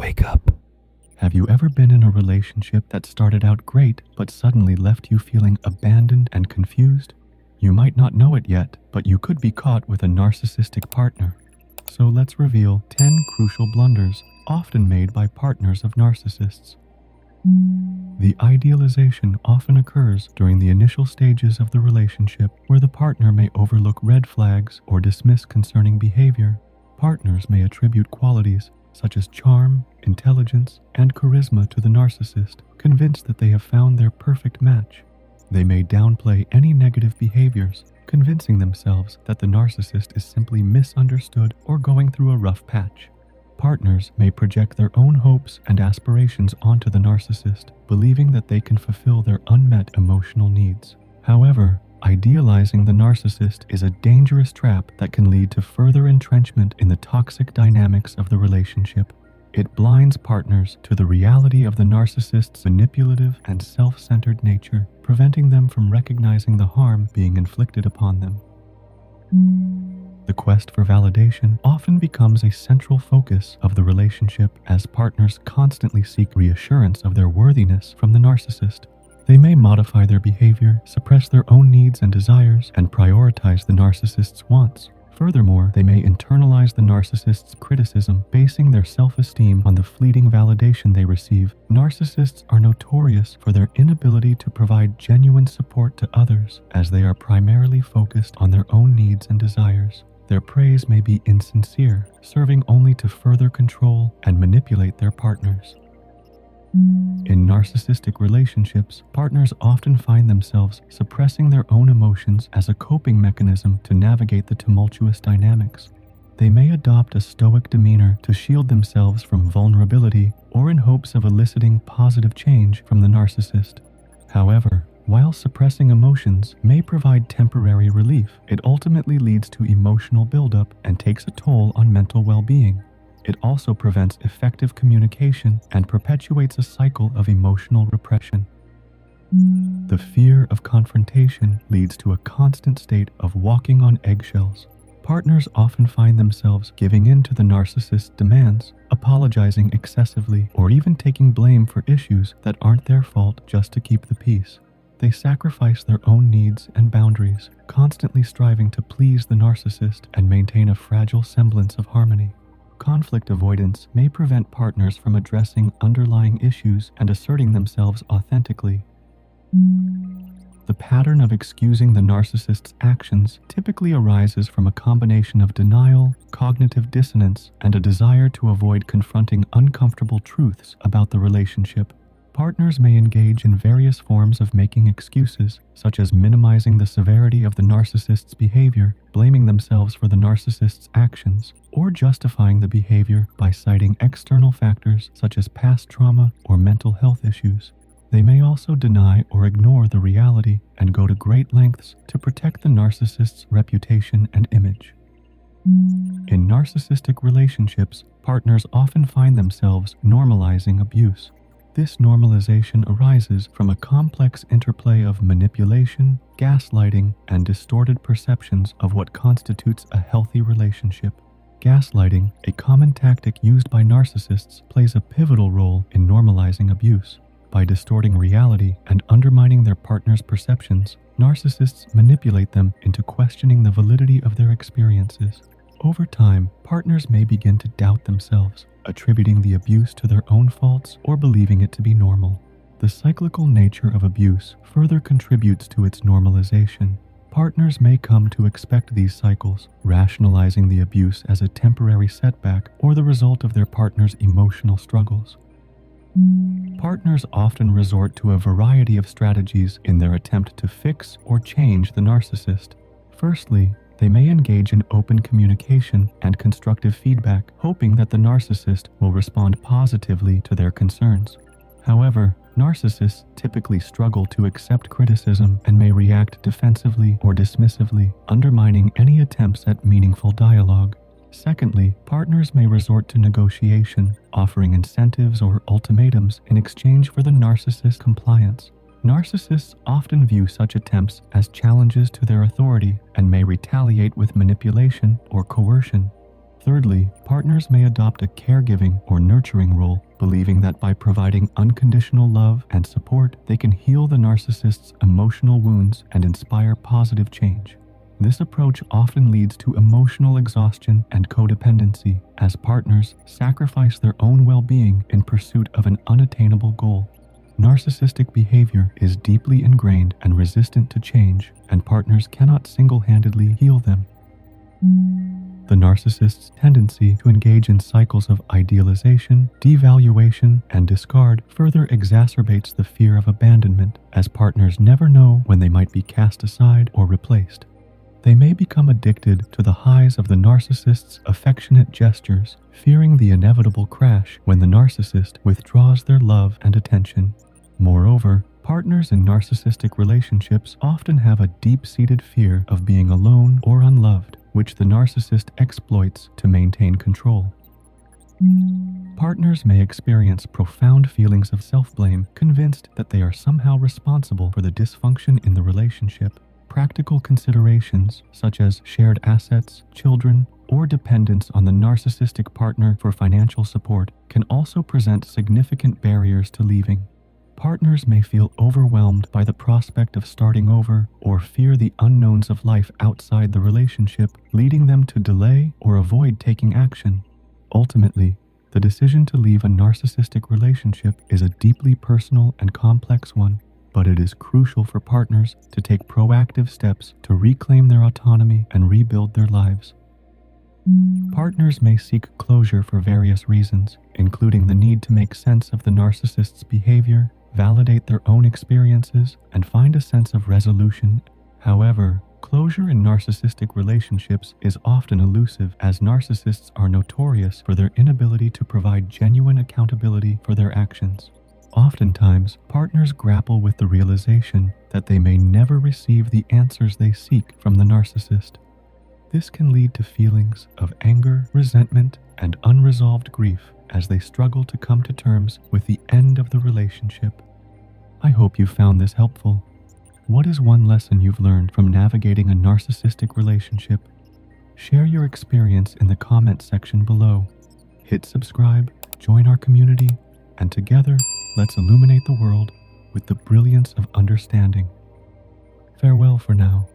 Wake up. Have you ever been in a relationship that started out great but suddenly left you feeling abandoned and confused? You might not know it yet, but you could be caught with a narcissistic partner. So let's reveal 10 crucial blunders often made by partners of narcissists. The idealization often occurs during the initial stages of the relationship, where the partner may overlook red flags or dismiss concerning behavior. Partners may attribute qualities such as charm, intelligence, and charisma to the narcissist, convinced that they have found their perfect match. They may downplay any negative behaviors, convincing themselves that the narcissist is simply misunderstood or going through a rough patch. Partners may project their own hopes and aspirations onto the narcissist, believing that they can fulfill their unmet emotional needs. However, idealizing the narcissist is a dangerous trap that can lead to further entrenchment in the toxic dynamics of the relationship. It blinds partners to the reality of the narcissist's manipulative and self-centered nature, preventing them from recognizing the harm being inflicted upon them. The quest for validation often becomes a central focus of the relationship as partners constantly seek reassurance of their worthiness from the narcissist. They may modify their behavior, suppress their own needs and desires, and prioritize the narcissist's wants. Furthermore, they may internalize the narcissist's criticism, basing their self-esteem on the fleeting validation they receive. Narcissists are notorious for their inability to provide genuine support to others, as they are primarily focused on their own needs and desires. Their praise may be insincere, serving only to further control and manipulate their partners. In narcissistic relationships, partners often find themselves suppressing their own emotions as a coping mechanism to navigate the tumultuous dynamics. They may adopt a stoic demeanor to shield themselves from vulnerability or in hopes of eliciting positive change from the narcissist. However, while suppressing emotions may provide temporary relief, it ultimately leads to emotional buildup and takes a toll on mental well-being. It also prevents effective communication and perpetuates a cycle of emotional repression. The fear of confrontation leads to a constant state of walking on eggshells. Partners often find themselves giving in to the narcissist's demands, apologizing excessively, or even taking blame for issues that aren't their fault just to keep the peace. They sacrifice their own needs and boundaries, constantly striving to please the narcissist and maintain a fragile semblance of harmony. Conflict avoidance may prevent partners from addressing underlying issues and asserting themselves authentically. The pattern of excusing the narcissist's actions typically arises from a combination of denial, cognitive dissonance, and a desire to avoid confronting uncomfortable truths about the relationship. Partners may engage in various forms of making excuses, such as minimizing the severity of the narcissist's behavior, blaming themselves for the narcissist's actions, or justifying the behavior by citing external factors such as past trauma or mental health issues. They may also deny or ignore the reality and go to great lengths to protect the narcissist's reputation and image. In narcissistic relationships, partners often find themselves normalizing abuse. This normalization arises from a complex interplay of manipulation, gaslighting, and distorted perceptions of what constitutes a healthy relationship. Gaslighting, a common tactic used by narcissists, plays a pivotal role in normalizing abuse. By distorting reality and undermining their partner's perceptions, narcissists manipulate them into questioning the validity of their experiences. Over time, partners may begin to doubt themselves, attributing the abuse to their own faults or believing it to be normal. The cyclical nature of abuse further contributes to its normalization. Partners may come to expect these cycles, rationalizing the abuse as a temporary setback or the result of their partner's emotional struggles. Partners often resort to a variety of strategies in their attempt to fix or change the narcissist. Firstly, they may engage in open communication and constructive feedback, hoping that the narcissist will respond positively to their concerns. However, narcissists typically struggle to accept criticism and may react defensively or dismissively, undermining any attempts at meaningful dialogue. Secondly, partners may resort to negotiation, offering incentives or ultimatums in exchange for the narcissist's compliance. Narcissists often view such attempts as challenges to their authority and may retaliate with manipulation or coercion. Thirdly, partners may adopt a caregiving or nurturing role, believing that by providing unconditional love and support, they can heal the narcissist's emotional wounds and inspire positive change. This approach often leads to emotional exhaustion and codependency, as partners sacrifice their own well-being in pursuit of an unattainable goal. Narcissistic behavior is deeply ingrained and resistant to change, and partners cannot single-handedly heal them. The narcissist's tendency to engage in cycles of idealization, devaluation, and discard further exacerbates the fear of abandonment, as partners never know when they might be cast aside or replaced. They may become addicted to the highs of the narcissist's affectionate gestures, fearing the inevitable crash when the narcissist withdraws their love and attention. Moreover, partners in narcissistic relationships often have a deep-seated fear of being alone or unloved, which the narcissist exploits to maintain control. Partners may experience profound feelings of self-blame, convinced that they are somehow responsible for the dysfunction in the relationship. Practical considerations, such as shared assets, children, or dependence on the narcissistic partner for financial support, can also present significant barriers to leaving. Partners may feel overwhelmed by the prospect of starting over or fear the unknowns of life outside the relationship, leading them to delay or avoid taking action. Ultimately, the decision to leave a narcissistic relationship is a deeply personal and complex one, but it is crucial for partners to take proactive steps to reclaim their autonomy and rebuild their lives. Partners may seek closure for various reasons, including the need to make sense of the narcissist's behavior, validate their own experiences, and find a sense of resolution. However, closure in narcissistic relationships is often elusive, as narcissists are notorious for their inability to provide genuine accountability for their actions. Oftentimes, partners grapple with the realization that they may never receive the answers they seek from the narcissist. This can lead to feelings of anger, resentment, and unresolved grief as they struggle to come to terms with the end of the relationship. I hope you found this helpful. What is one lesson you've learned from navigating a narcissistic relationship? Share your experience in the comment section below. Hit subscribe, join our community, and together, let's illuminate the world with the brilliance of understanding. Farewell for now.